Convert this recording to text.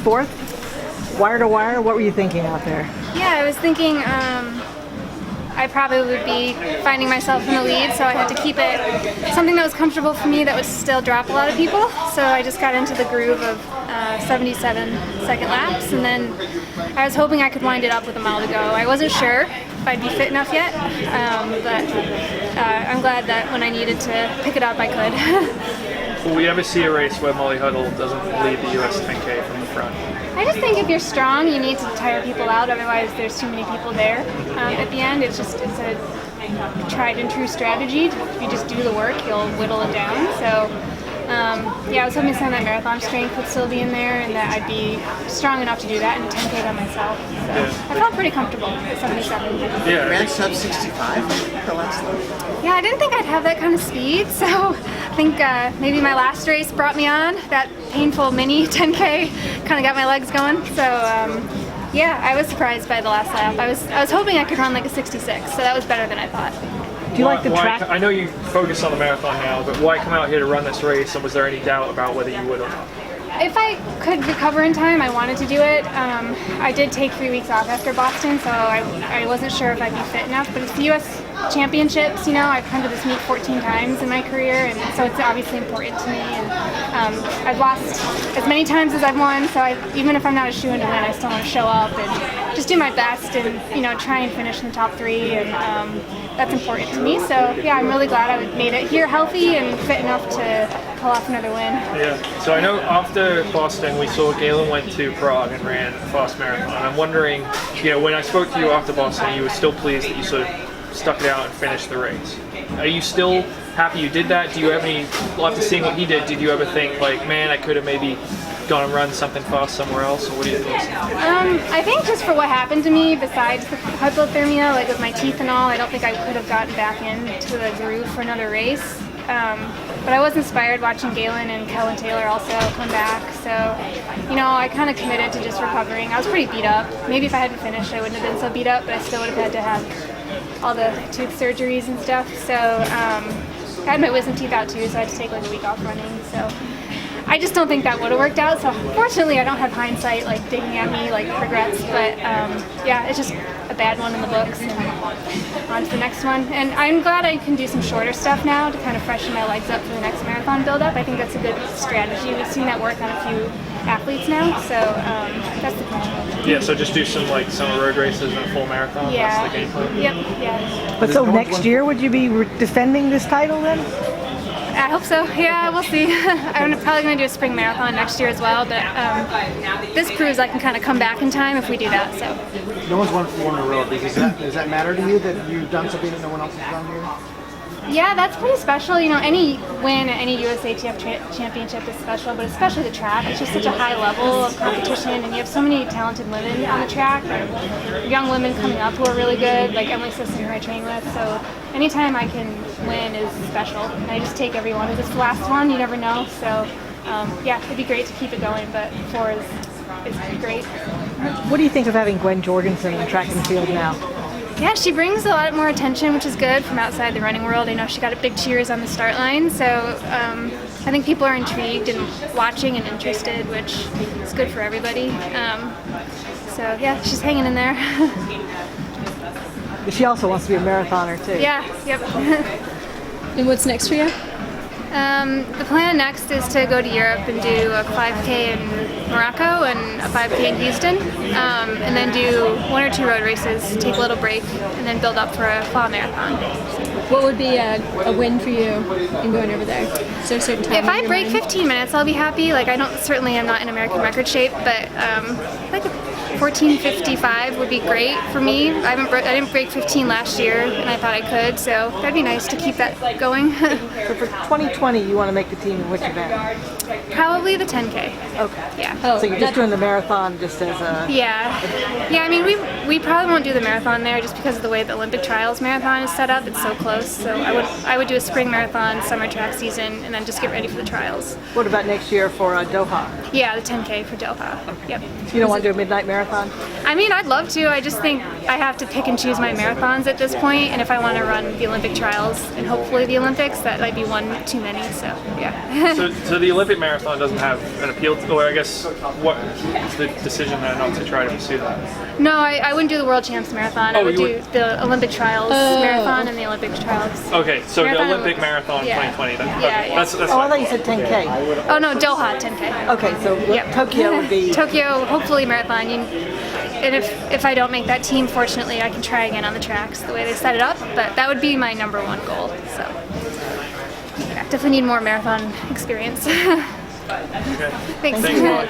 4th, wire to wire. What were you thinking out there? Yeah, I was thinking I probably would be finding myself in the lead, so I had to keep it something that was comfortable for me that would still drop a lot of people. So I just got into the groove of 77-second laps, and then I was hoping I could wind it up with a mile to go. I wasn't sure if I'd be fit enough yet, but I'm glad that when I needed to pick it up, I could. Will we ever see a race where Molly Huddle doesn't lead the US 10K from the front? I just think if you're strong, you need to tire people out. Otherwise, there's too many people there at the end. It's a tried and true strategy. If you just do the work, you'll whittle it down. So, I was hoping some of that marathon strength would still be in there, and that I'd be strong enough to do that and 10K by myself. So I felt pretty comfortable at 77. Yeah, ran sub 65 the last one. Yeah, I didn't think I'd have that kind of speed, so I think maybe my last race brought me on. That painful mini 10K kind of got my legs going. So I was surprised by the last lap. I was hoping I could run like a 66, so that was better than I thought. Do you like the track? I know you focus on the marathon now, but why come out here to run this race, and was there any doubt about whether you would or not? If I could recover in time, I wanted to do it. I did take 3 weeks off after Boston, so I wasn't sure if I'd be fit enough, but it's the U.S. Championships, I've come to this meet 14 times in my career, and so it's obviously important to me, and I've lost as many times as I've won, so even if I'm not a shoo-in to win, I still want to show up and just do my best and, try and finish in the top 3, and that's important to me, so I'm really glad I made it here healthy and fit enough to pull off another win. Yeah, so I know after Boston, we saw Galen went to Prague and ran a fast marathon. I'm wondering, when I spoke to you after Boston, you were still pleased that you sort of stuck it out and finished the race. Are you still happy you did that? Do you have any, after seeing what he did you ever think like, man, I could have maybe gone and run something fast somewhere else, or what do you think? I think just for what happened to me, besides the hypothermia, like with my teeth and all, I don't think I could have gotten back into the groove for another race. But I was inspired watching Galen and Kellen Taylor also come back, so I kind of committed to just recovering. I was pretty beat up. Maybe if I hadn't finished, I wouldn't have been so beat up, but I still would have had to have all the tooth surgeries and stuff. So I had my wisdom teeth out too, so I had to take like a week off running. So I just don't think that would have worked out. So fortunately, I don't have hindsight like digging at me like regrets. But it's just a bad one in the books, and on to the next one. And I'm glad I can do some shorter stuff now to kind of freshen my legs up for the next marathon build-up. I think that's a good strategy. We've seen that work on a few athletes now, so that's the plan. Yeah, so just do some like summer road races and a full marathon. Yeah. That's the game plan. Yep. Yeah. But so next year, would you be defending this title then? I hope so. Yeah, we'll see. I'm probably going to do a spring marathon next year as well, but this proves I can kind of come back in time if we do that. So. No one's won in a row. Does that matter to you that you've done something that no one else has done here? Yeah, that's pretty special. Any win at any USATF championship is special, but especially the track. It's just such a high level of competition, and you have so many talented women on the track, and young women coming up who are really good, like Emily Sisson, who I train with. So anytime I can win is special, and I just take every one. If it's the last one, you never know. So it'd be great to keep it going, but 4 is great. What do you think of having Gwen Jorgensen in track and field now? Yeah, she brings a lot more attention, which is good from outside the running world. I know she got big cheers on the start line, so I think people are intrigued and watching and interested, which is good for everybody. She's hanging in there. She also wants to be a marathoner too. Yeah, yep. And what's next for you? The plan next is to go to Europe and do a 5K in Morocco and a 5K in Houston, and then do 1 or 2 road races, take a little break, and then build up for a fall marathon. What would be a win for you in going over there? Is there a certain time? If I break 15 minutes, I'll be happy. Like I'm not in American record shape, but like a 14:55 would be great for me. I didn't break 15 last year, and I thought I could, so that'd be nice to keep that going. So for 2020, you want to make the team in which event? Probably the 10K. Okay. Yeah. Oh, So you're just doing the marathon just as a... Yeah. I mean, we probably won't do the marathon there just because of the way the Olympic Trials marathon is set up. It's so close. So I would do a spring marathon, summer track season, and then just get ready for the trials. What about next year for Doha? Yeah, the 10K for Doha. Yep. You don't want to do a midnight marathon? marathon? I mean, I'd love to. I just think I have to pick and choose my marathons at this point, and if I want to run the Olympic trials and hopefully the Olympics, that might be one too many. So yeah. So the Olympic marathon doesn't have an appeal, or I guess what is the decision then not to try to pursue that? No, I wouldn't do the World Champs marathon. I would you do would- the Olympic trials marathon and the Olympic trials. Okay, so Marathon the Olympic Olympics. marathon Yeah. 2020. Then. Yeah, Okay, yeah. That's Oh, I fine. thought you said 10K. Oh no, Doha 10K. Okay, so Yep. Tokyo would be. Tokyo, hopefully marathon. And if I don't make that team, fortunately, I can try again on the tracks the way they set it up. But that would be my #1 goal. So yeah, definitely need more marathon experience. Okay. Thanks. Thanks a lot.